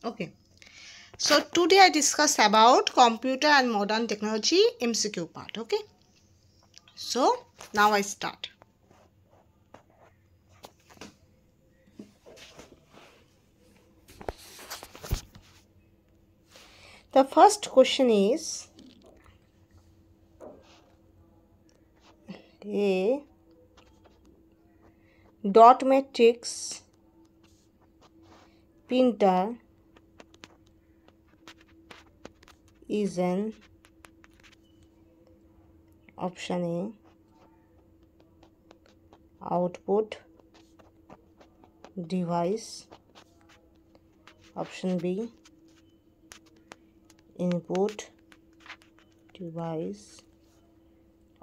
Okay. So today I discuss about computer and modern technology MCQ part. Okay. So now I start. The first question is a dot matrix printer is an option A output device, option B input device,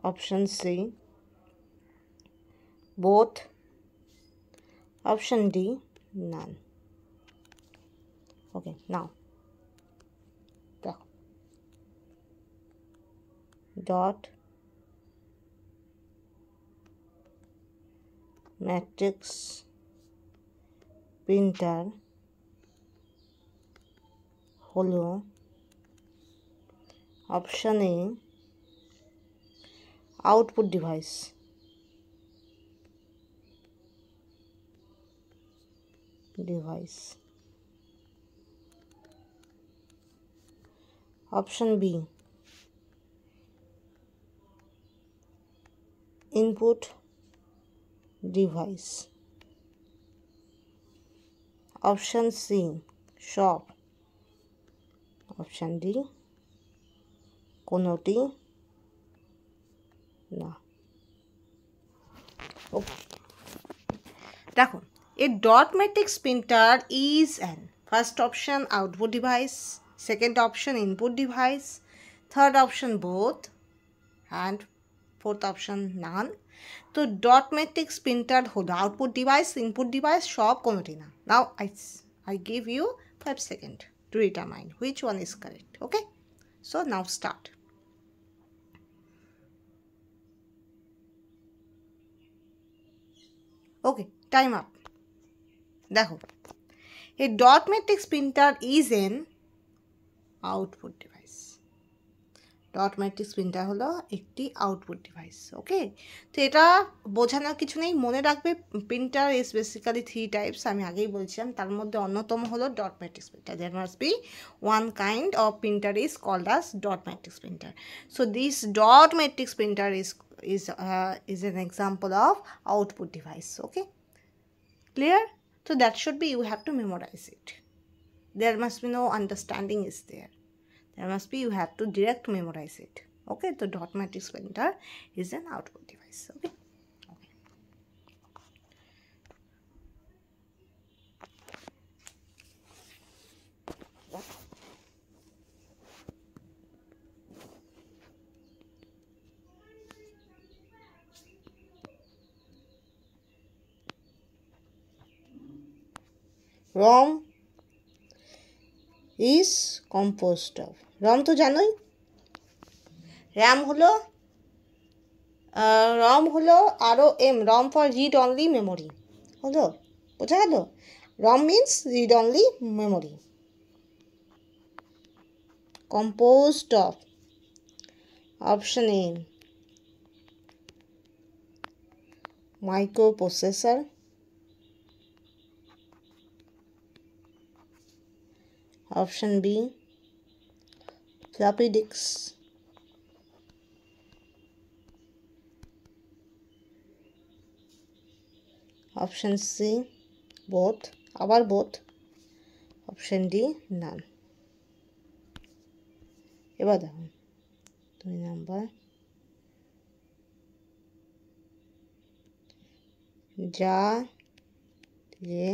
option C both, option D none. Okay, now the dot matrix printer হলো option A output device, option B input device, option C shop, option D কোনোটি না। Okay. দেখো, a dot matrix printer is an first option output device, second option input device, third option both, and fourth option none. তো dot matrix printer হলো output device, input device, সব কোনোটি না। নাও I give you 5 seconds to determine which one is correct. Okay, so now start. Okay, time up. দেখো, a dot matrix printer is an output device. Dot matrix printer হলো একটি output device. ওকে, তো এটা বোঝানোর কিছু নেই, মনে রাখবে প্রিন্টার ইজ বেসিক্যালি 3 টাইপস, আমি আগেই বলছিলাম। তার মধ্যে অন্যতম হলো dot matrix printer. There must be one kind of printer is called as dot matrix printer. So this dot matrix printer is an example of output device. Okay, clear? So that should be, you have to memorize it. There must be no understanding is there. There must be, you have to direct memorize it. Okay, the dot matrix printer is an output device. Okay. ROM is composed of, ROM তো জানোই, RAM হলো ROM, ROM for read only memory হলো, বোঝা গেল? ROM means read only memory. Composed of, option A microprocessor, option B floppy disks, option C both, আবার both, option D none. এবার দেখো 2 number, যা দিয়ে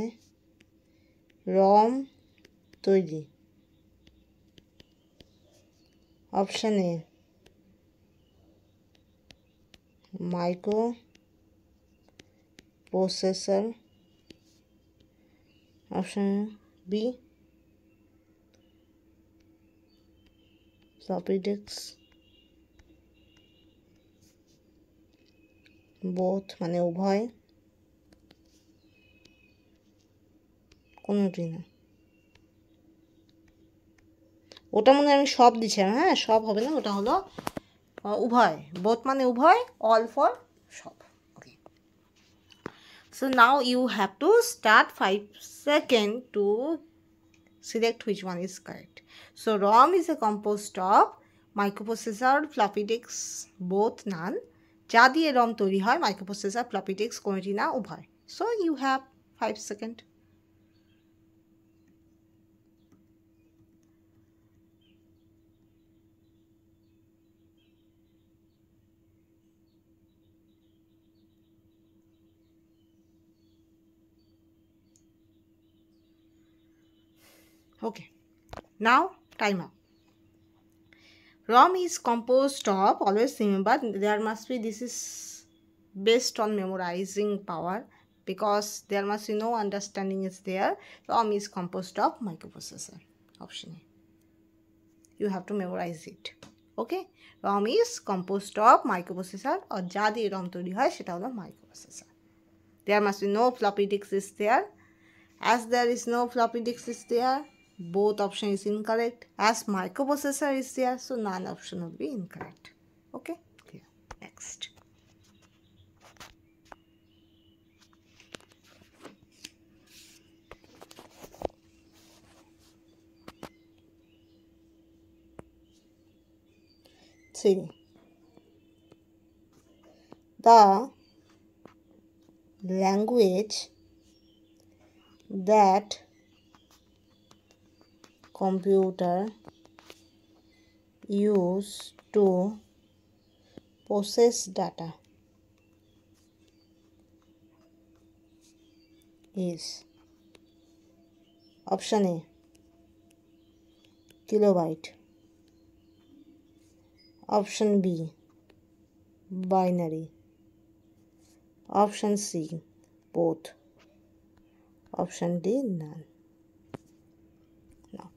রম তৈরি, option A microprocessor, option B floppy disk, both মানে উভয়, কোনোটি না। ওটা মনে হয় আমি সব দিচ্ছিলাম, হ্যাঁ সব হবে না, ওটা হলো উভয়, বোথ মানে উভয়, অল ফর সব। Okay, so now you have to start 5 seconds to select which one is correct. So ROM is a composed of microprocessor, floppy disks, both none. যা দিয়ে ROM তৈরি হয় মাইক্রোপ্রসেসর, ফ্লপি ডিস্ক কোনোটি না, উভয়। So you have 5 seconds. Okay, now time up. ROM is composed of, always remember there must be, this is based on memorizing power because there must be no understanding is there. ROM is composed of microprocessor, option A. You have to memorize it. Okay, ROM is composed of microprocessor, or যা দিয়ে ROM তৈরি হয় সেটা হলো microprocessor. There must be no floppy disk is there. As there is no floppy disk is there, both option is incorrect. As microprocessor is there, so none option would be incorrect. Okay, clear. Next. See, the language that computer use to process data is option A, kilobyte, option B, binary, option C, both, option D, none. Now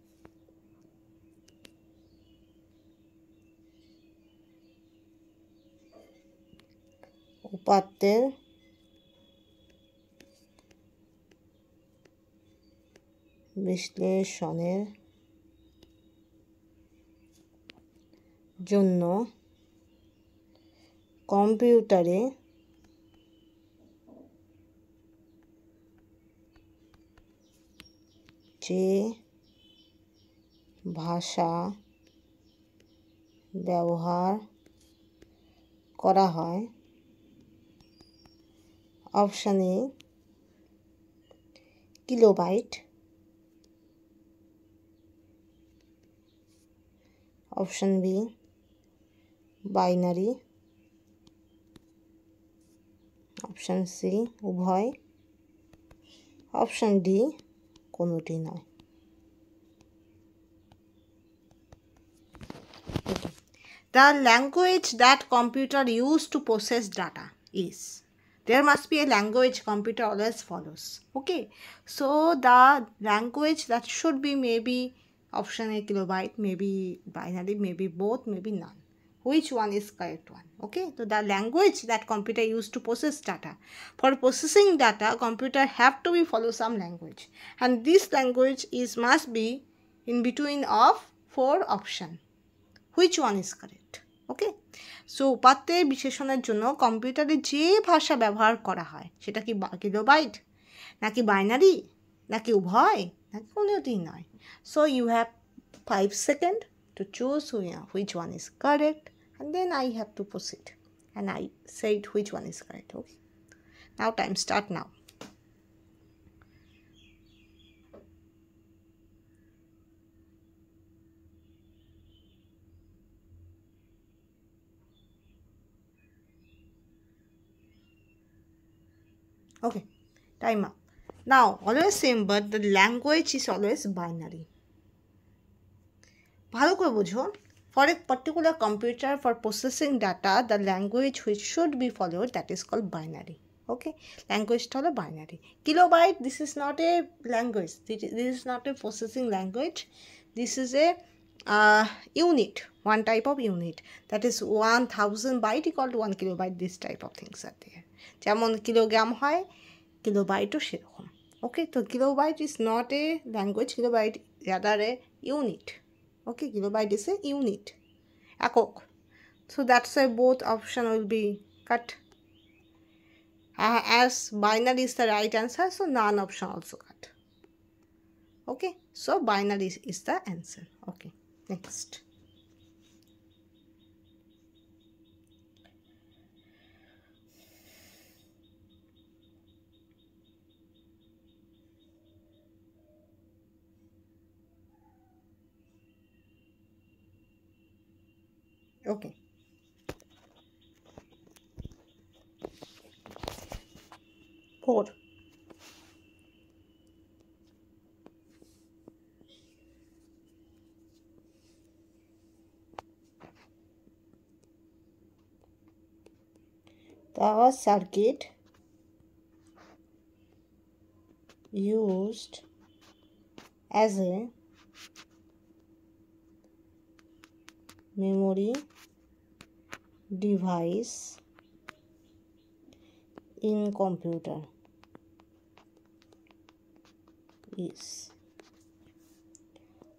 উপাত্তের বিশ্লেষণের জন্য কম্পিউটারে যে ভাষা ব্যবহার করা হয়, option A kilobyte, option B binary, option C উভয়, অপশন ডি কোনোটি নয়। The language that computer use to process data is, there must be a language computer always follows. Okay, so the language that should be maybe option A, kilobyte, maybe binary, maybe both, maybe none. Which one is correct one? Okay, so the language that computer use to process data, for processing data computer have to be follow some language, and this language is must be in between of 4 option. Which one is correct? Okay, so উপাত্তের বিশেষণের জন্য কম্পিউটারে যে ভাষা ব্যবহার করা হয় সেটা কি কিলোবাইট, নাকি বাইনারি, নাকি উভয়, নাকি কোনোটিই নয়। So you have 5 seconds to choose which one is correct, and then I have to proceed and I said which one is correct. Okay, now time start now. Okay, time up. Now always remember the language is always binary. ভালো করে বুঝো, for a particular computer for processing data the language which should be followed, that is called binary. Okay, language হলো binary. Kilobyte, this is not a language, this is not a processing language, this is a unit, one type of unit, that is 1000 byte equal to 1 kilobyte, this type of things are there. যেমন kilogram হয়, কিলোবাইটও সেরকম। ওকে, তো kilobyte is not a language, kilobyte rather A unit. Okay, kilobyte is a unit, ekok. So that's why both option will be cut. As binary is the right answer, so none option also cut. Okay, so binary is the answer. Okay, next. Okay. Four. The circuit used as a memory device in computer is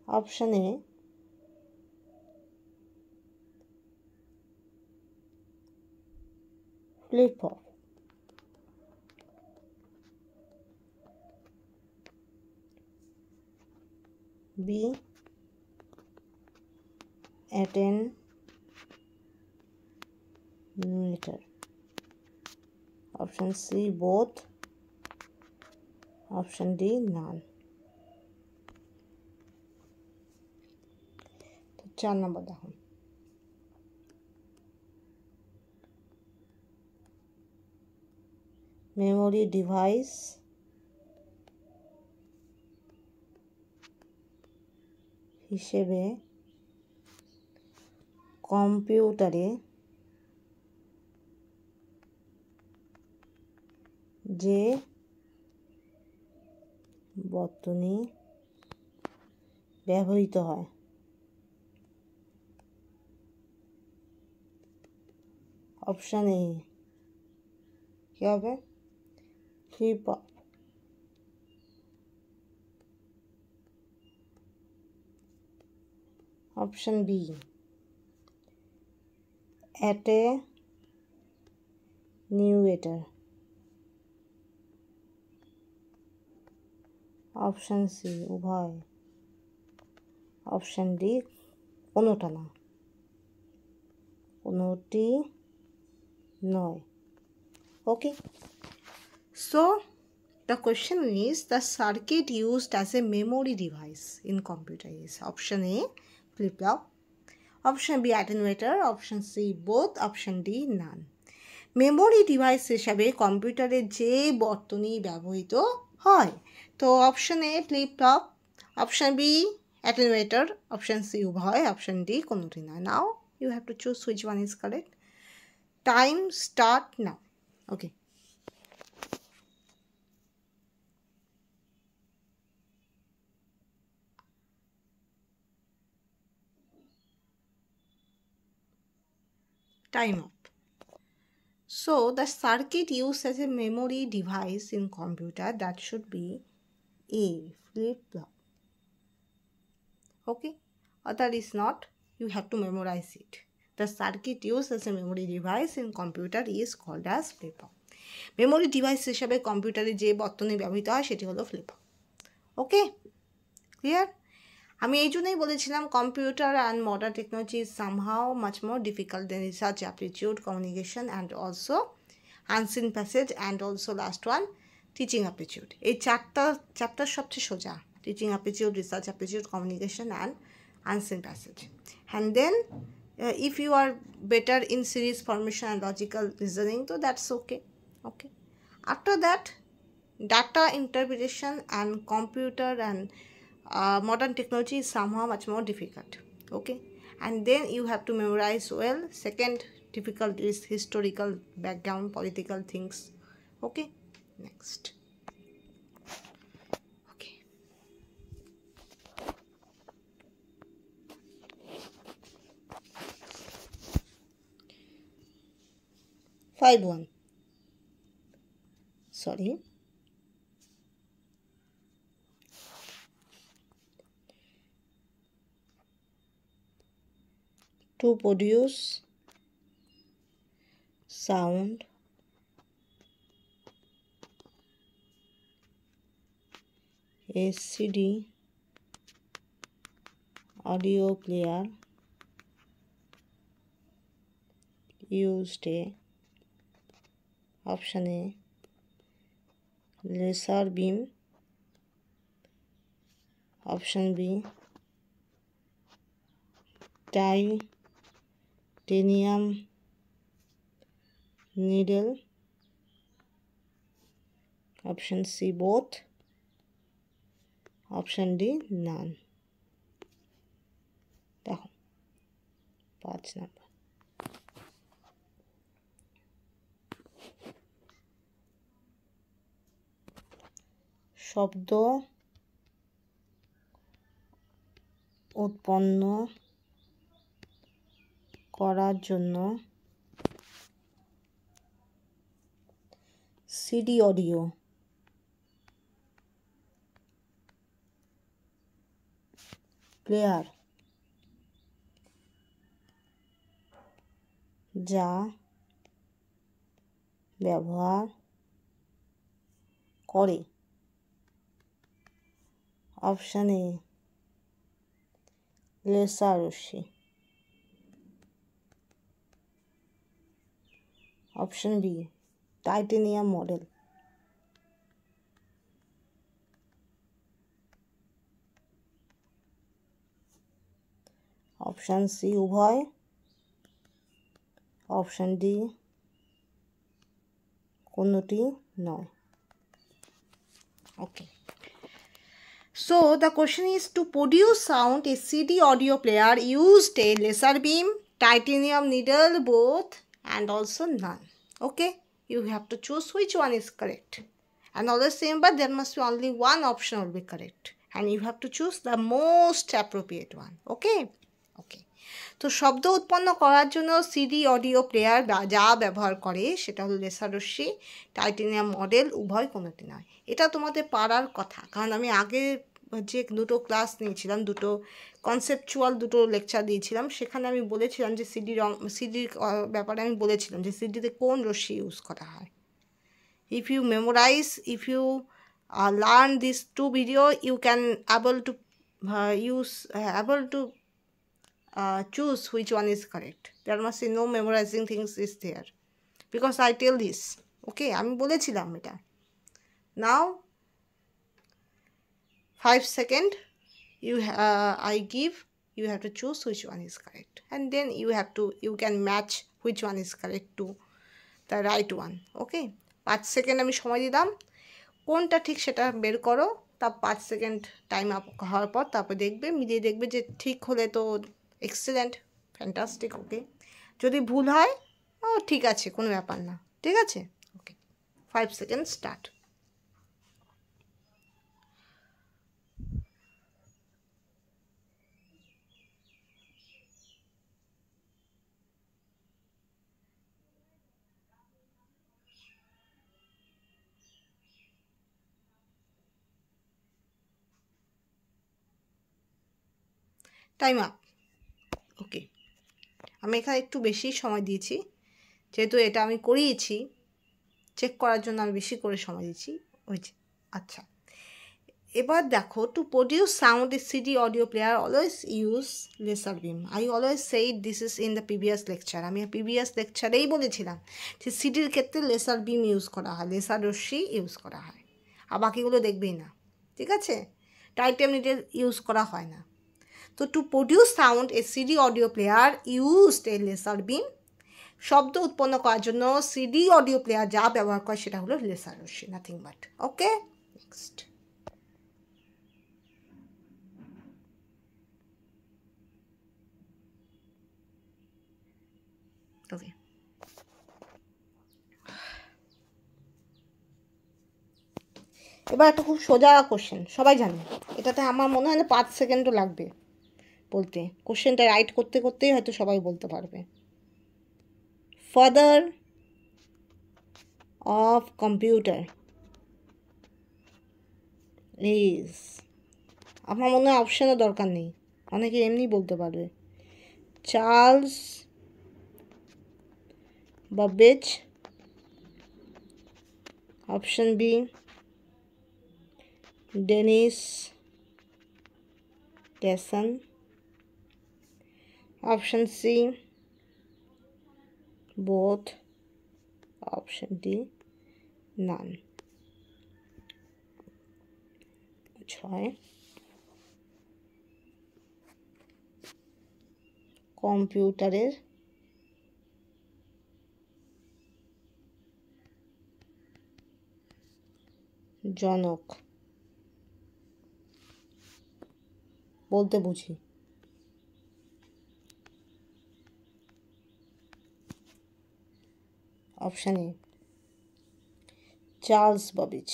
option A, flip-flop, B, attenuator, option C, both, option D, none. তো 4 নম্বর দেখুন, memory device হিসেবে কম্পিউটারে যে বর্তনী ব্যবহৃত হয় option A কী হবে, flip flop, option B, attenuator, option C উভয়, অপশান ডি কোনোটা না, কোনোটি নয়। Okay, so the question is the circuit used as a memory device in computer is option A, flip-flop, option B, attenuator, option C, both, option D, none. Memory device হিসাবে কম্পিউটারে যে বর্তনী ব্যবহৃত হয়, তো option A flip flop, option B attenuator, option C উভয়, option D কোনোটি না। Now you have to choose which one is correct. Time start now. Okay, time up. So the circuit used as a memory device in computer, that should be A, flip-flop. Okay, other is not, you have to memorize it. The circuit used as a memory device in computer is called as flip-flop. Memory device হিসাবে কম্পিউটারে যে বর্তনী ব্যবহৃত হয় সেটি হলো flip-flop. Okay, clear? আমি এই জন্যই বলেছিলাম computer and modern technology is somehow much more difficult than research aptitude, communication and also unseen passage and also last one teaching aptitude. এই চ্যাপ্টার সবচেয়ে সোজা, teaching aptitude, research aptitude, communication and unseen passage. And then if you are better in series formation and logical reasoning, so that's okay. After that, data interpretation and computer and modern technology is somehow much more difficult. Okay, and then you have to memorize well. Second difficult is historical background, political things. Okay, next. 5-1. Sorry. to produce sound a CD audio player used a option A laser beam, option B titanium needle, option C both, option D none. দেখো 5 number. শব্দ উৎপন্ন করার জন্য CD audio player যা ব্যবহার করে, option A laser রশ্মি, option B titanium model, option C উভয়, অপশন ডি কোনোটি নয়। Okay. So the question is, to produce sound, a CD audio player used a laser beam, titanium needle, both, and also none. Okay, you have to choose which one is correct. And always remember, there must be only one option will be correct, and you have to choose the most appropriate one. Okay. তো শব্দ উৎপন্ন করার জন্য CD audio player যা ব্যবহার করে সেটা হলো লেসার রশ্মি, টাইটেনিয়াম মডেল, উভয় কোনোটি নয়। এটা তোমাদের পারার কথা, কারণ আমি আগে যে দুটো ক্লাস নিয়েছিলাম, দুটো কনসেপচুয়াল দুটো লেকচার দিয়েছিলাম, সেখানে আমি বলেছিলাম যে সিডির ব্যাপারে আমি বলেছিলাম যে সিডিতে কোন রশ্মি ইউজ করা হয়। If you memorize, if you learn this two video, you can able to choose which one is correct. There must be no memorizing things is there, because I tell this. Okay, আমি বলেছিলাম এটা। Now 5 seconds I give, you have to choose which one is correct, and then you can match which one is correct to the right one. Okay, 5 second আমি সময় দিলাম, কোনটা ঠিক সেটা বের করো। তা 5 সেকেন্ড টাইম আপ হওয়ার পর তারপর দেখবে, মিলিয়ে দেখবে যে ঠিক হলে তো এক্সেলেন্ট, ফ্যান্টাস্টিক। ওকে, যদি ভুল হয় ও ঠিক আছে, কোনো ব্যাপার না, ঠিক আছে। Okay, 5 second start. Time up. Okay, আমি এখানে একটু বেশি সময় দিয়েছি, যেহেতু এটা আমি করিয়েছি, চেক করার জন্য আমি বেশি করে সময় দিয়েছি। ওই যে আচ্ছা, এবার দেখো, to produce sound a CD audio player always use laser beam. I always said this is in the previous lecture. আমি প্রিভিয়াস লেকচারেই বলেছিলাম যে সিডির ক্ষেত্রে লেসার বিম ইউজ করা হয়, লেসার রশ্মি ইউজ করা হয়, আর বাকিগুলো দেখবেই না, ঠিক আছে। টাইটেনিয়াম নিডেল ইউজ করা হয় না। তো to produce sound a CD audio player used a laser beam, শব্দ উৎপন্ন করার জন্য সিডি অডিও প্লেয়ার যা ব্যবহার করে সেটা হলো লেসার রশ্মি, nothing but. Okay, next. Okay, এবার একটা খুব সোজা কোশ্চেন, সবাই জানে এটাতে আমার মনে হয় না 5 সেকেন্ডও লাগবে বলতে। কোশ্চেনটা রাইট করতে করতেই হয়তো সবাই বলতে পারবে। ফাদার অফ কম্পিউটার ইজ, আমার মনে হয় অপশানের দরকার নেই, অনেকে এমনি বলতে পারবে। Charles Babbage, option B Dennis Gasson, option C both, option D none. 6 কম্পিউটারের জনক বলতে বুঝি option A Charles Babbage,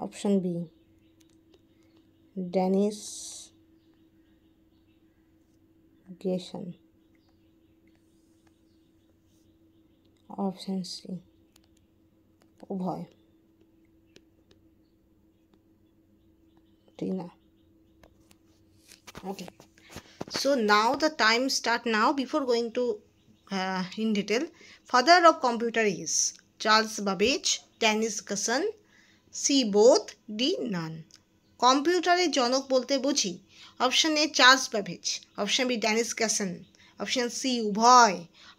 option B Dennis Gasson, option C উভয়। ঠিক না? Okay. So now the time start now. Before going to in detail, father of computer is Charles Babbage, Dennis Gasson, C both, D none. কম্পিউটারের জনক বলতে বুঝি option A Charles Babbage, option B Dennis Gasson, option C উভয়,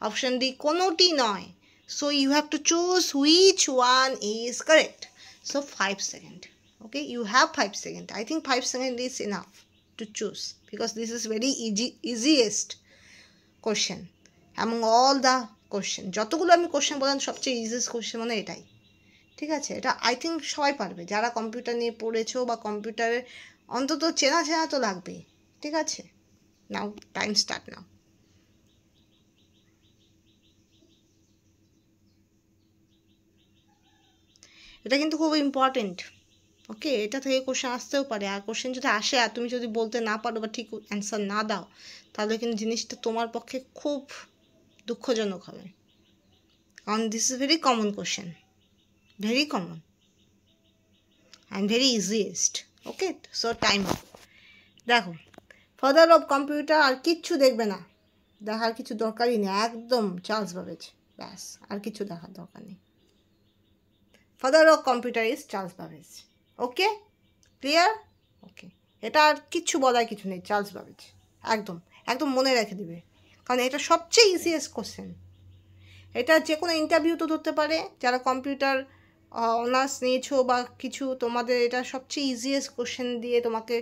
option D কোনোটি নয়। So you have to choose which one is correct. So 5 seconds. Okay, you have 5 seconds. I think 5 seconds is enough to choose because this is very easiest question among all the question. যতগুলো আমি question বললাম সবচেয়ে easiest question মানে এটাই। ঠিক আছে, এটা I think সবাই পারবে যারা কম্পিউটার নিয়ে পড়েছো বা কম্পিউটারে অন্তত চেনা চেনা তো লাগবেই। ঠিক আছে, নাও টাইম স্টার্ট নাও। এটা কিন্তু খুব ইম্পর্টেন্ট। ওকে, এটা থেকে কোশ্চেন আসতেও পারে, আর কোশ্চেন যদি আসে আর তুমি যদি বলতে না পারো বা ঠিক অ্যান্সার না দাও তাহলে কিন্তু জিনিসটা তোমার পক্ষে খুব দুঃখজনক হবে, কারণ this is very common question, very common and very easiest. Okay, so time up. দেখো, ফাদার অফ কম্পিউটার আর কিচ্ছু দেখবে না, দেখার কিছু দরকারই নেই, একদম চার্লস বাবেজ, ব্যাস, আর কিছু দেখার দরকার নেই। Father of computer is Charles Babbage. Okay, clear? Okay, এটা আর কিচ্ছু বলার কিছু নেই, চার্লস বাবেজ, একদম একদম মনে রেখে দিবে, কারণ এটা সবচেয়ে ইজিয়েস্ট কোশ্চেন। এটা যে কোনো ইন্টারভিউ তো ধরতে পারে, যারা কম্পিউটার অনার্স নিয়েছো বা কিছু, তোমাদের এটা সবচেয়ে ইজিয়েস্ট কোশ্চেন দিয়ে তোমাকে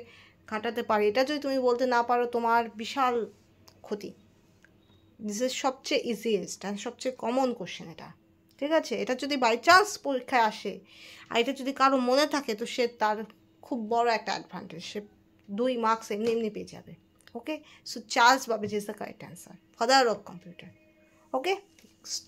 কাটাতে পারে। এটা যদি তুমি বলতে না পারো তোমার বিশাল ক্ষতি। দিস ইজ সবচেয়ে ইজিয়েস্ট অ্যান্ড সবচেয়ে কমন কোশ্চেন এটা। ঠিক আছে, এটা যদি বাই চান্স পরীক্ষায় আসে আর এটা যদি কারো মনে থাকে তো সে তার খুব বড় একটা অ্যাডভান্টেজ, সে 2 মার্কস এমনি এমনি পেয়ে যাবে। Okay, so Charles Babbage is the correct answer, father of computer. Okay, next.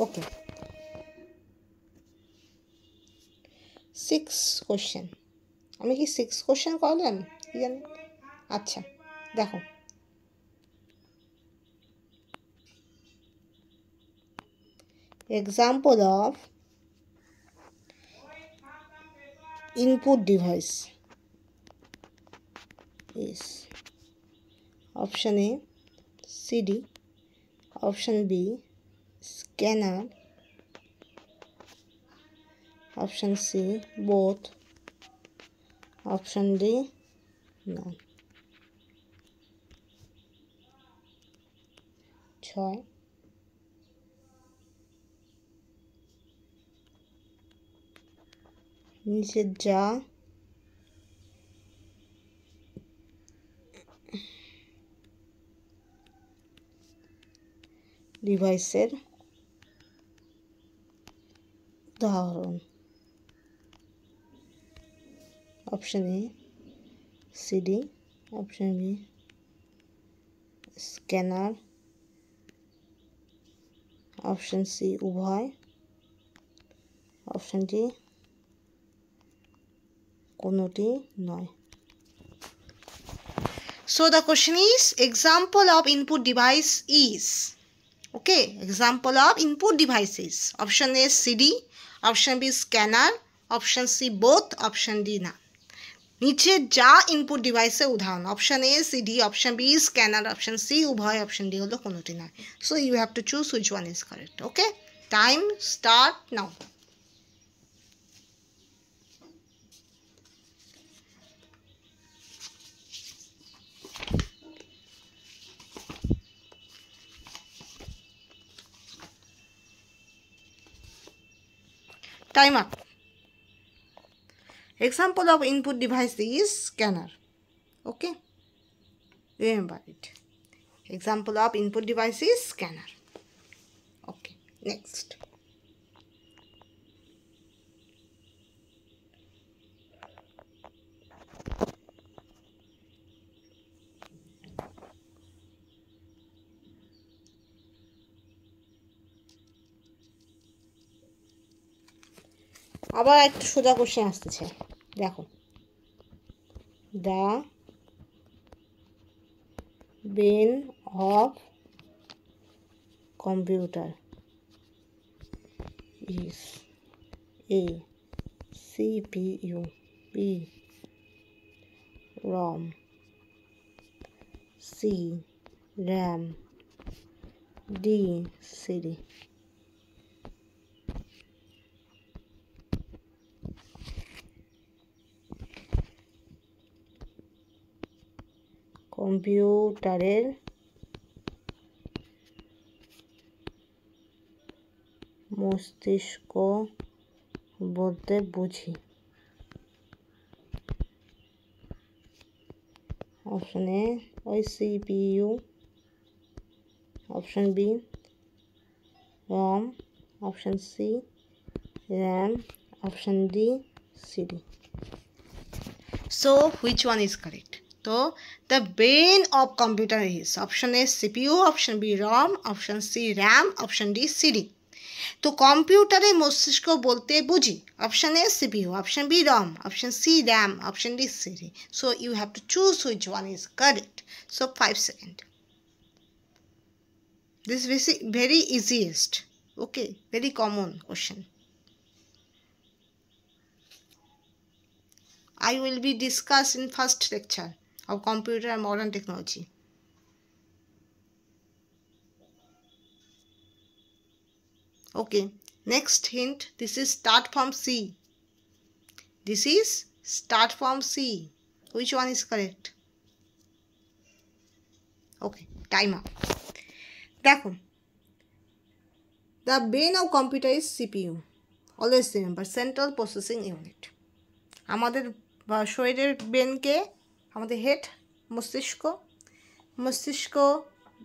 Okay, 6 question. আমি কি 6 কোশ্চেন করলাম কি জানি। আচ্ছা, দেখো, example of input device is option A CD, option B scanner, option C both, option D none. 6 নিচের যা ডিভাইসের উদাহরণ, option A CD, option B scanner, option C উভয়, অপশন ডি কোনোটি নয়। So the question is, example of input device is, okay, example of input devices. Option A CD, option B scanner, option C both, option D না। নিচে যা input ডিভাইসের উদাহরণ, option A CD, option B scanner, option C উভয়, option D হলো কোনোটি নয়। So you have to choose which one is correct. Okay, time start now. Time up. Example of input device is scanner. Okay, remember it. Example of input device is scanner. Okay, next. আবার একটা সোজা question আসতেছে, দেখো। The brain of computer is A CPU, B ROM, C RAM, D CD. কম্পিউটারের মস্তিষ্ক বলতে বুঝি, option A ওই CPU, option B ROM, option C RAM, option D CD. So which one is correct? তো the brain of computer is, option A CPU, option B ROM, option C RAM, option D CD. তো কম্পিউটারে মস্তিষ্ক বলতে বুঝি, option A CPU, option B ROM, option C RAM, option D CD. So you have to choose which one is correct. So 5 seconds. This is very easiest. Okay, very common question. I will be discussed in first lecture of computer and modern technology. Okay, next hint, this is start from C. This is start from C. Which one is correct? Okay, time up. দেখো, the brain of computer is CPU. Always remember, central processing unit. আমাদের শরীরের ব্রেনকে আমাদের head, মস্তিষ্ক, মস্তিষ্ক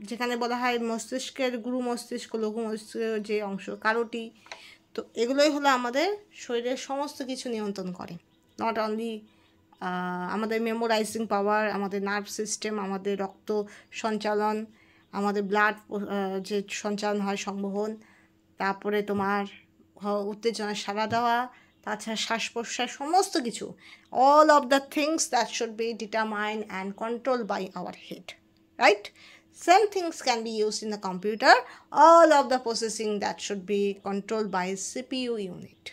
যেখানে বলা হয় মস্তিষ্কের গুরু মস্তিষ্ক, লঘু মস্তিষ্কের যে অংশ, কারোটি, তো এগুলোই হলো আমাদের শরীরের সমস্ত কিছু নিয়ন্ত্রণ করে। নট অনলি আমাদের মেমোরাইজিং পাওয়ার, আমাদের নার্ভ সিস্টেম, আমাদের রক্ত সঞ্চালন, আমাদের ব্লাড যে সঞ্চালন হয়, সংবহন, তারপরে তোমার উত্তেজনা সাড়া দেওয়া, তাছাড়া শ্বাস প্রশ্বাস, সমস্ত কিছু, all of the things that should be determined and controlled by our head, right? Same things can be used in the computer, all of the processing that should be controlled by CPU unit.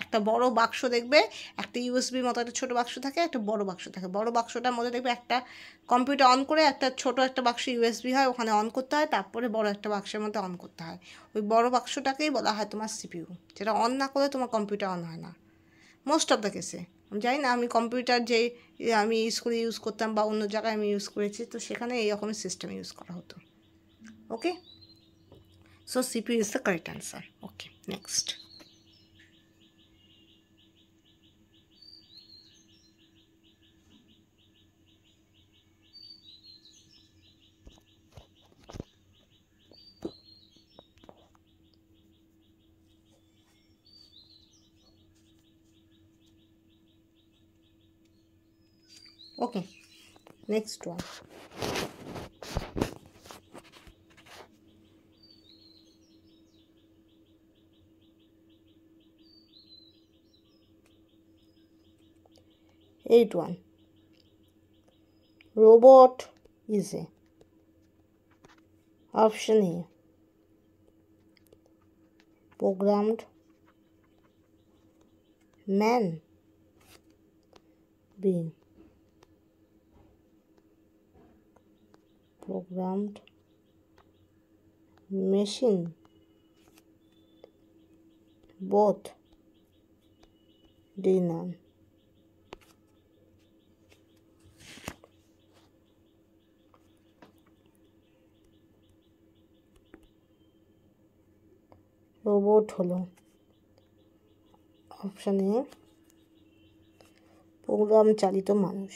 একটা বড় বাক্স দেখবে, একটা USB মতো একটা ছোটো বাক্স থাকে, একটা বড় বাক্স থাকে। বড় বাক্সটার মধ্যে দেখবে একটা কম্পিউটার অন করে একটা ছোটো একটা বাক্স ইউএসবি হয়, ওখানে অন করতে হয়, তারপরে বড় একটা বাক্সের মধ্যে অন করতে হয়। ওই বড় বাক্সটাকেই বলা হয় তোমার সিপিইউ, যেটা অন না করলে তোমার কম্পিউটার অন হয় না মোস্ট অফ দ্য কেসে। আমি জানি না, আমি কম্পিউটার যে আমি স্কুলে ইউজ করতাম বা অন্য জায়গায় আমি ইউজ করেছি, তো সেখানে এই রকমের সিস্টেম ইউজ করা হতো। Okay, so CPU is the correct answer. Okay, next. Okay, next one. Eight one. robot is a option A programmed man, B programmed machine, both, D none. Robot হলো option এ programme চালিত মানুষ,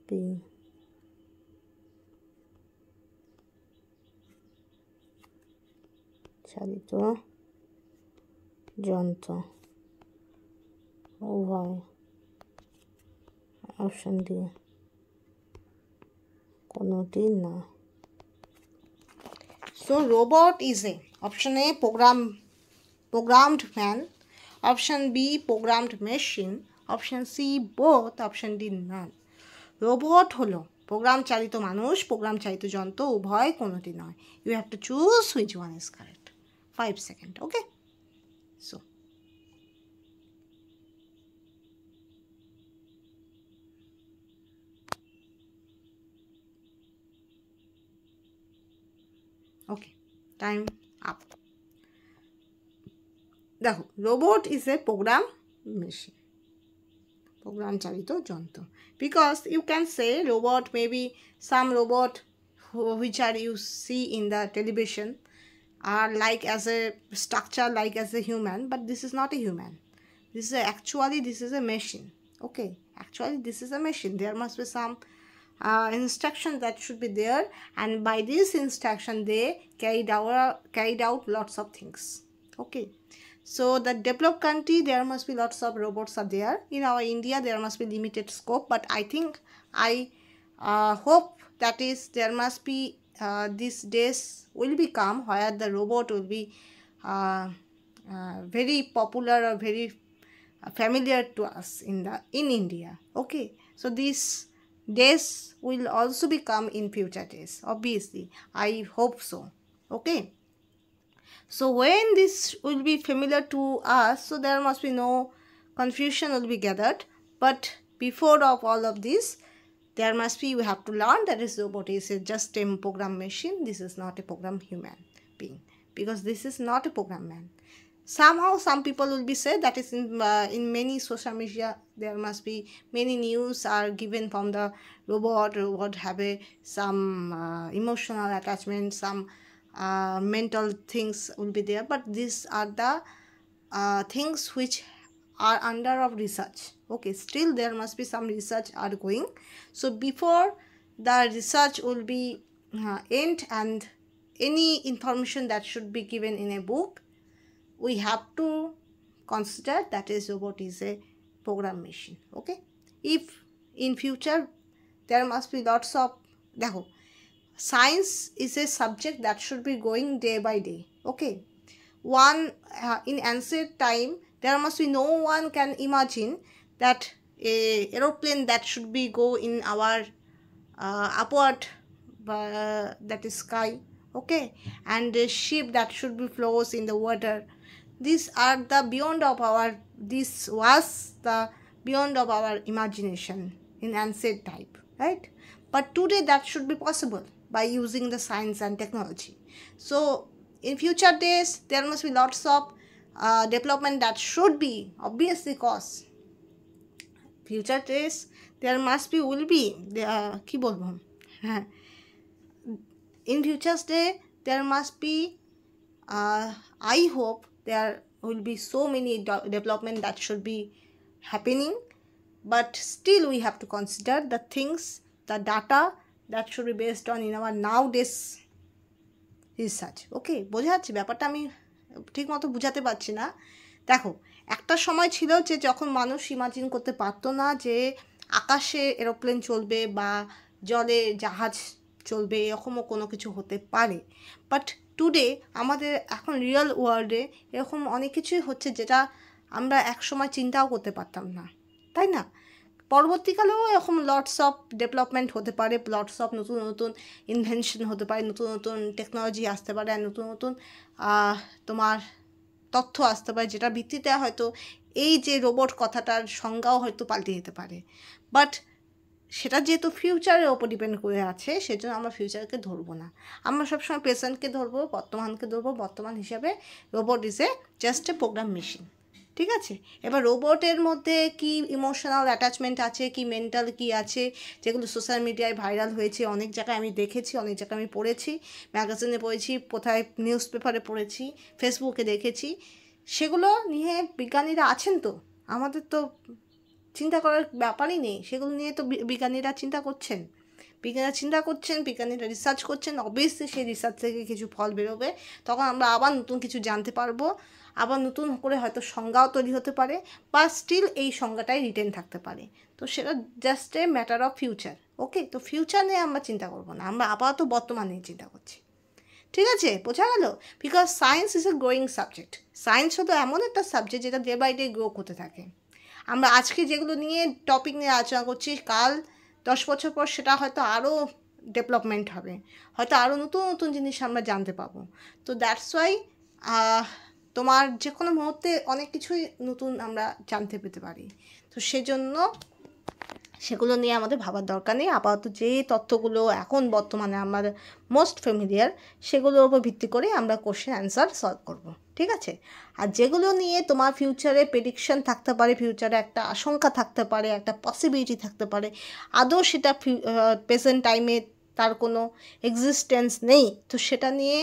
B চালিত যন্ত্র, উভয়, option D কোনোটি না। So robot is a option A programmed man, option B programmed machine, option C both, option D none. Robot হলো programme চালিত মানুষ, প্রোগ্রাম চালিত যন্ত্র, উভয় কোনোটি নয়। You have to choose which one is correct. 5 seconds, okay? So okay, time up. দেখো robot is a program machine, program চালিত যন্ত্র, because you can say robot, maybe some robot which are you see in the television are like as a structure like as a human, but this is not a human. This is actually this is a machine. Okay, actually this is a machine. There must be some instruction that should be there, and by this instruction they carried out lots of things. Okay, so the developed country there must be lots of robots are there. In our India there must be limited scope, but I think I hope that is there must be these days will become where the robot will be very popular or very familiar to us in India. Okay, so these days will also become in future days, obviously I hope so. Okay, so when this will be familiar to us, so there must be no confusion will be gathered, but before of all of this there must be, we have to learn that is robot is just a program machine. This is not a program human being, because this is not a program man. Somehow some people will be said that is in many social media there must be many news are given from the robot have some emotional attachment, some mental things will be there, but these are the things which are under of research. Okay, still there must be some research are going, so before the research will be end and any information that should be given in a book, we have to consider that is robot is a program machine. Okay, if in future there must be lots of, দেখো science is a subject that should be going day by day. Okay, one in ancient time there must be no one can imagine that a aeroplane that should be go in our upward that is sky. Okay, and a ship that should be flows in the water. These are the beyond of our, this was the beyond of our imagination in ancient type, right? But today that should be possible by using the science and technology. So in future days there must be lots of development that should be obviously cause future days there must be will be কি বলবো হ্যাঁ in future day there must be I hope there will be so many development that should be happening, but still we have to consider the things, the data that should be based on in our nowadays research. Okay, বোঝা যাচ্ছে ব্যাপারটা, আমি ঠিক মতো বুঝাতে পারছি না। দেখো একটা সময় ছিল যে যখন মানুষ ইমাজিন করতে পারতো না যে আকাশে এরোপ্লেন চলবে বা জলে জাহাজ চলবে, এরকমও কোনো কিছু হতে পারে, বাট টুডে আমাদের এখন রিয়েল ওয়ার্ল্ডে এরকম অনেক কিছুই হচ্ছে যেটা আমরা একসময় চিন্তাও করতে পারতাম না, তাই না? পরবর্তীকালেও এরকম লটস অফ ডেভেলপমেন্ট হতে পারে, লটস অফ নতুন নতুন ইনভেনশন হতে পারে, নতুন নতুন টেকনোলজি আসতে পারে, আর নতুন নতুন তোমার তথ্য আসতে পারে, যেটার ভিত্তিতে হয়তো এই যে রোবট কথাটার সংজ্ঞাও হয়তো পাল্টে যেতে পারে। বাট সেটা যেহেতু ফিউচারের ওপর ডিপেন্ড করে আছে, সেজন্য আমরা ফিউচারকে ধরবো না, আমরা সবসময় প্রেজেন্টকে ধরবো, বর্তমানকে ধরবো। বর্তমান হিসাবে robot is just a program machine, ঠিক আছে? এবার রোবটের মধ্যে কি ইমোশনাল অ্যাটাচমেন্ট আছে, কি মেন্টাল কি আছে, যেগুলো সোশ্যাল মিডিয়ায় ভাইরাল হয়েছে, অনেক জায়গায় আমি দেখেছি, অনেক জায়গায় আমি পড়েছি, ম্যাগাজিনে পড়েছি, কোথায় নিউজ পেপারে পড়েছি, ফেসবুকে দেখেছি, সেগুলো নিয়ে বিজ্ঞানীরা আছেন। তো আমাদের তো চিন্তা করার ব্যাপারই নেই, সেগুলো নিয়ে তো বিজ্ঞানীরা চিন্তা করছেন, বিজ্ঞানীরা রিসার্চ করছেন। অবভিয়াসলি সেই রিসার্চ থেকে কিছু ফল বেরোবে, তখন আমরা আবার নতুন কিছু জানতে পারবো, আবার নতুন করে হয়তো সংজ্ঞাও তৈরি হতে পারে, বা স্টিল এই সংজ্ঞাটাই রিটেন থাকতে পারে। তো সেটা just a matter of future. Okay, তো ফিউচার নিয়ে আমরা চিন্তা করবো না, আমরা আপাতত বর্তমান নিয়ে চিন্তা করছি, ঠিক আছে? বোঝা গেল? Because science is a growing subject. Science হলো এমন একটা সাবজেক্ট যেটা ডে বাই ডে গ্রো করতে থাকে। আমরা আজকে যেগুলো নিয়ে টপিক নিয়ে আলোচনা করছি, কাল 10 বছর পর সেটা হয়তো আরও ডেভেলপমেন্ট হবে, হয়তো আরও নতুন নতুন জিনিস আমরা জানতে পাবো। তো দ্যাটস ওয়াই তোমার যে কোনো মুহূর্তে অনেক কিছুই নতুন আমরা জানতে পেতে পারি। তো সেজন্য সেগুলো নিয়ে আমাদের ভাবার দরকার নেই। আপাতত যে তথ্যগুলো এখন বর্তমানে আমার মোস্ট ফ্যামিলিয়ার, সেগুলোর উপর ভিত্তি করে আমরা কোশ্চেন অ্যান্সার সলভ করব, ঠিক আছে? আর যেগুলো নিয়ে তোমার ফিউচারে প্রেডিকশন থাকতে পারে, ফিউচারে একটা আশঙ্কা থাকতে পারে, একটা পসিবিলিটি থাকতে পারে, আদৌ সেটা প্রেজেন্ট টাইমে তার কোনো এক্সিস্টেন্স নেই, তো সেটা নিয়ে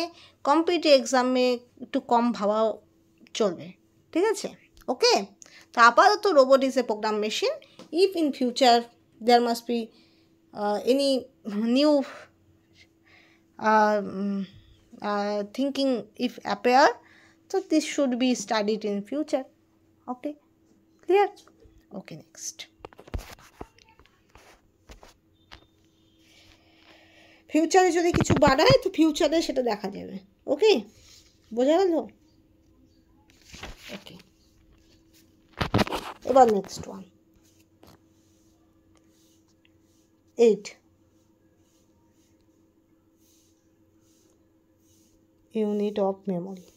কম্পিটিটিভ এক্সামে একটু কম ভাবাও চলবে, ঠিক আছে? ওকে, তো আপাতত robot is a program machine. If in future there must be any new thinking if appear, so this should be studied in future. Okay, clear? Okay, next. ফিউচারে যদি কিছু বাড়ায় তো ফিউচারে সেটা দেখা যাবে। ওকে, বোঝা গেল? ওকে, এবার next one 8 unit of memory.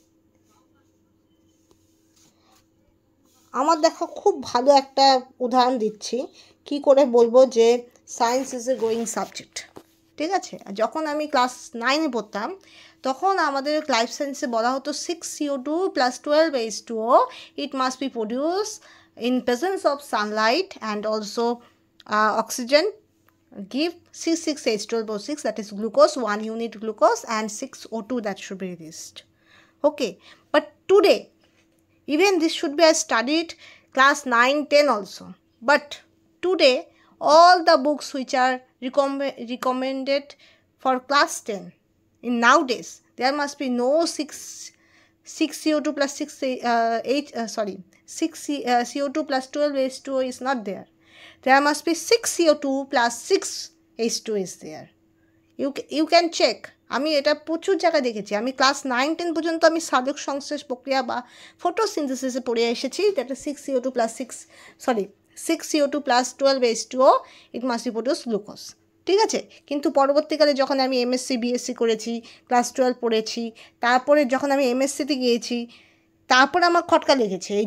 আমার দেখা খুব ভালো একটা উদাহরণ দিচ্ছি, কি করে বলবো যে science is a growing subject, ঠিক আছে? যখন আমি ক্লাস 9-এ পড়তাম, তখন আমাদের লাইফ সায়েন্সে বলা হতো 6CO2 + 12H2O, it must be produce in presence of Sunlight and also oxygen give C6H12O6, that is glucose, 1 unit glucose, and 6O2 that should be released. Okay, but today even this should be studied class 9-10 also, but today all the books which are recommended for class 10 in nowadays, there must be no 6CO2 plus 6CO2 plus 12H2O is not there. There must be 6CO2 plus 6H2 is there. You can check. আমি এটা প্রচুর জায়গায় দেখেছি। আমি class 9-10 পর্যন্ত আমি সালোক সংশ্লেষ প্রক্রিয়া বা ফটোসিনথেসিসে পড়ে এসেছি। That 6CO2 plus 12H2O, it must be produced glucose, ঠিক আছে? কিন্তু পরবর্তীকালে যখন আমি এমএসসি বিএসসি করেছি, ক্লাস 12 পড়েছি, তারপরে যখন আমি এমএসসিতে গিয়েছি, তারপরে আমার খটকা লেগেছে এই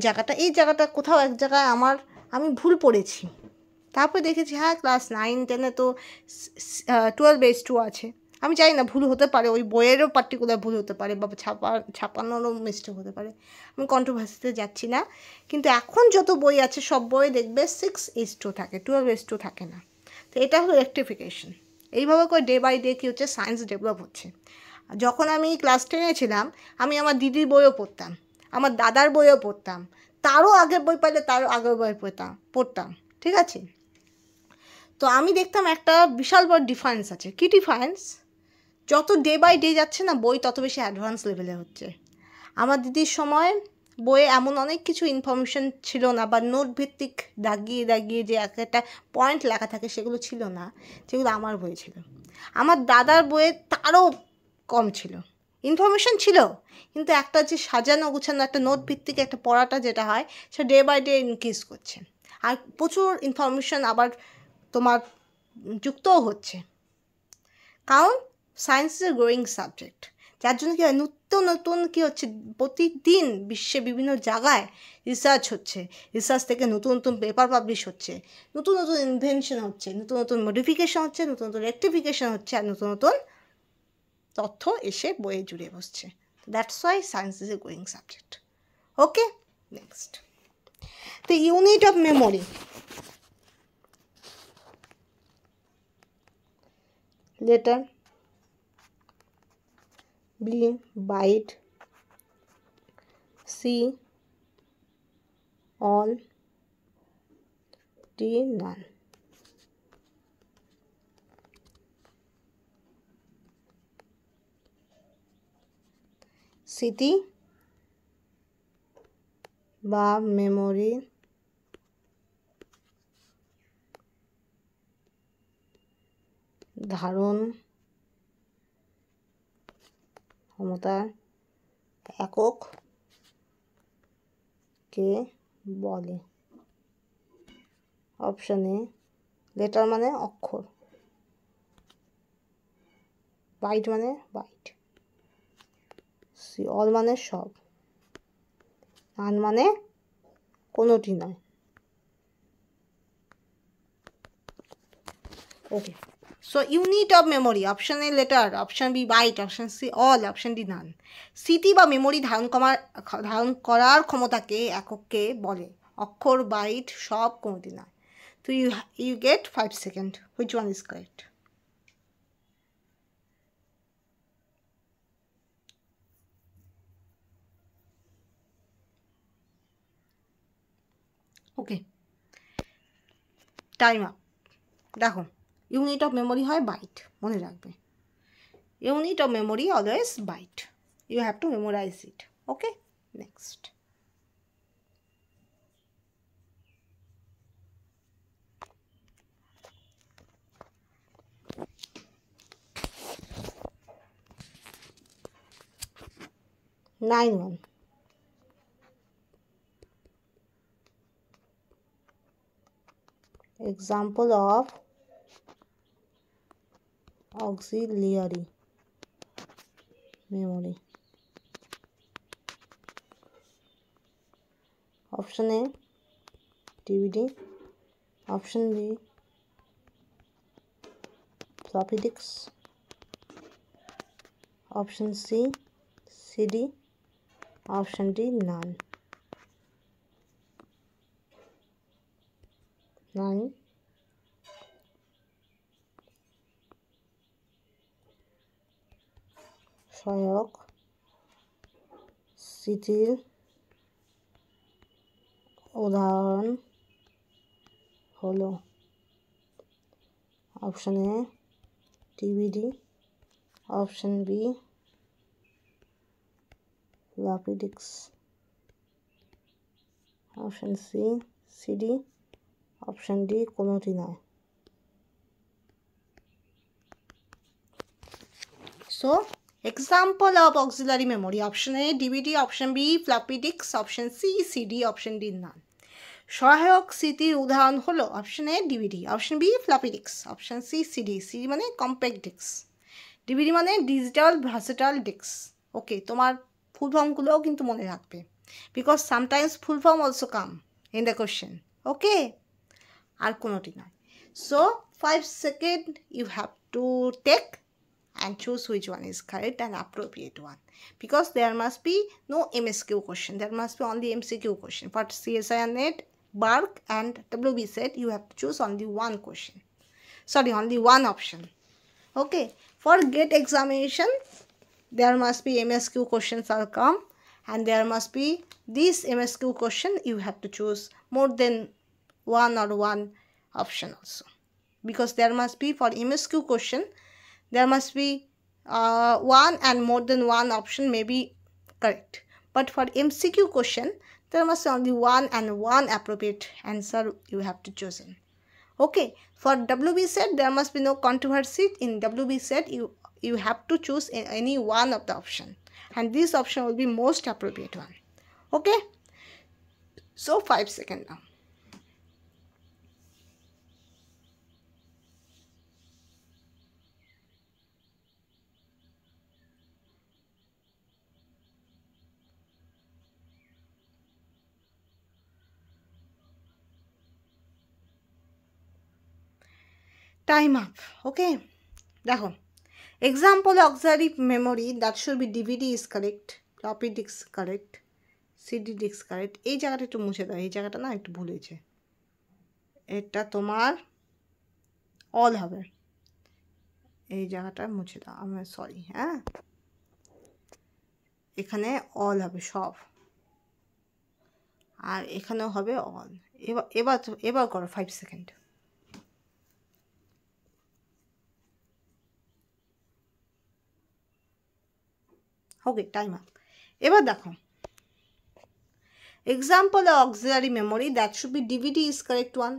জায়গাটা কোথাও এক জায়গায় আমি ভুল পড়েছি। তারপরে দেখেছি হ্যাঁ ক্লাস 9-10-এ তো 12H2 আছে। আমি জানি না, ভুল হতে পারে, ওই বইয়েরও পার্টিকুলার ভুল হতে পারে, বা ছাপানোরও মিস্টেক হতে পারে, আমি কন্ট্রোভার্সিতে যাচ্ছি না। কিন্তু এখন যত বই আছে সব বইয়ে দেখবে 6H2 থাকে, 12H2 থাকে না। তো এটা হলো রেকটিফিকেশন। এইভাবে করে ডে বাই ডে কী হচ্ছে, সায়েন্স ডেভেলপ হচ্ছে। যখন আমি ক্লাস 10-এ ছিলাম, আমি আমার দিদির বইও পড়তাম, আমার দাদার বইও পড়তাম, তারও আগের বই পাইলে তারও আগের বই পড়তাম, ঠিক আছে? তো আমি দেখতাম একটা বিশাল বড় ডিফারেন্স আছে। কী ডিফারেন্স? যত ডে বাই ডে যাচ্ছে না, বই তত বেশি অ্যাডভান্স লেভেলে হচ্ছে। আমার দিদির সময় বইয়ে এমন অনেক কিছু ইনফরমেশন ছিল না, বা নোট ভিত্তিক দাগিয়ে যে একটা পয়েন্ট লেখা থাকে সেগুলো ছিল না, যেগুলো আমার বইয়ে ছিল। আমার দাদার বইয়ে তারও কম ছিল। ইনফরমেশন ছিল, কিন্তু একটা যে সাজানো গুছানো একটা নোট ভিত্তিক একটা পড়াটা যেটা হয় সেটা ডে বাই ডে ইনক্রিজ করছে, আর প্রচুর ইনফরমেশন আবার তোমার যুক্তও হচ্ছে, কারণ science is a growing subject. যার জন্য কী হয়, নতুন নতুন কী হচ্ছে, প্রতিদিন বিশ্বে বিভিন্ন জায়গায় রিসার্চ হচ্ছে, রিসার্চ থেকে নতুন নতুন পেপার পাবলিশ হচ্ছে, নতুন নতুন ইনভেনশন হচ্ছে, নতুন নতুন মডিফিকেশন হচ্ছে, নতুন নতুন রেক্টিফিকেশন হচ্ছে, আর নতুন নতুন তথ্য এসে বইয়ে জুড়ে বসছে। That's why science is a growing subject. Okay, next, the unit of memory. Letter B, byte. C, all. D, none. স্মৃতি বা মেমোরি ধারণ ক্ষমতার একক কে বলে? অপশানে লেটার মানে অক্ষর, বাইট মানে বাইট, সি অল মানে সব, নান মানে কোনোটি নয়। Okay, so unit of memory, option A letter, option B byte, option C all, option D none. স্মৃতি বা মেমোরি ধারণ করার ক্ষমতাকে একককে বলে, অক্ষর, বাইট, সব, কোনোটি নয়। তো you get 5 second, which one is correct? Okay, time up. দেখো, ইউনিট অফ মেমোরি হয় বাইট, মনে রাখবে। Unit of memory always byte, you have to memorize it. Okay, next. Nine one. Example of auxiliary memory. Option A, DVD. Option B, floppy disks. Option C, CD. Option D, none. 9. সহায়ক স্মৃতির উদাহরণ হলো option A DVD, option B floppy disk, option C CD, option D কোনোটি নয়। So, example of auxiliary memory, option A DVD, option B floppy disks, option C CD, option D none. সহায়ক স্মৃতির উদাহরণ হলো option A DVD, option B floppy disk, option C CD. CD মানে compact disc, DVD মানে digital versatile disc. Okay, তোমার full ফর্মগুলোও কিন্তু মনে রাখবে, because sometimes full form also come in the question. Okay, আর কোনোটি নয়। So 5 second you have to take and choose which one is correct and appropriate one, because there must be no MSQ question, there must be only MCQ question. For CSIR NET, BARC and WB set, you have to choose only one question, sorry, only one option. Okay, for GATE examination there must be MSQ questions are come, and there must be this MSQ question you have to choose more than one option also, because there must be, for MSQ question there must be one and more than one option may be correct, but for MCQ question there must be only one and one appropriate answer you have to choose. Okay, for WB set there must be no controversy. In WB set you have to choose any one of the option, and this option will be most appropriate one. Okay, so 5 seconds now. Time up. Okay, দেখো example auxiliary memory that should be DVD is correct, floppy disk correct, CD disk correct. এই জায়গাটা একটু মুছে দাও, এই জায়গাটা না একটু ভুল হয়েছে, এটা তোমার অল হবে, এই জায়গাটা মুছে দাও, আমি সরি। হ্যাঁ, এখানে অল হবে সব, আর এখানেও হবে অল। এবার করো 5 সেকেন্ড। ওকে, টাইম আপ। এবার দেখো example auxiliary memory that should be DVD is correct one,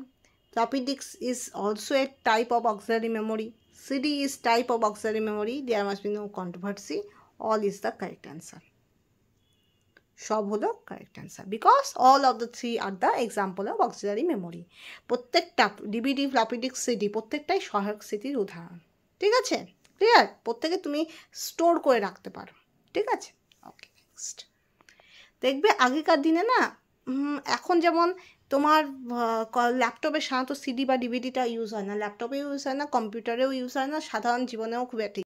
floppy disk is also a type of auxiliary memory, CD is type of auxiliary memory, there must be no controversy, all is the correct answer, সব হলো correct answer, because all of the three are the example of auxiliary memory. প্রত্যেকটা DVD, floppy disk, CD প্রত্যেকটাই সহায়ক স্মৃতির উদাহরণ। ঠিক আছে, clear? প্রত্যেকে তুমি স্টোর করে রাখতে পারো। ঠিক আছে, ওকে নেক্সট। দেখবে আগেকার দিনে না, এখন যেমন তোমার ল্যাপটপে সাধারণত সিডি বা ডিভিডিটা ইউজ হয় না, ল্যাপটপে ইউজ হয় না, কম্পিউটারেও ইউজ হয় না, সাধারণ জীবনেও খুব একটা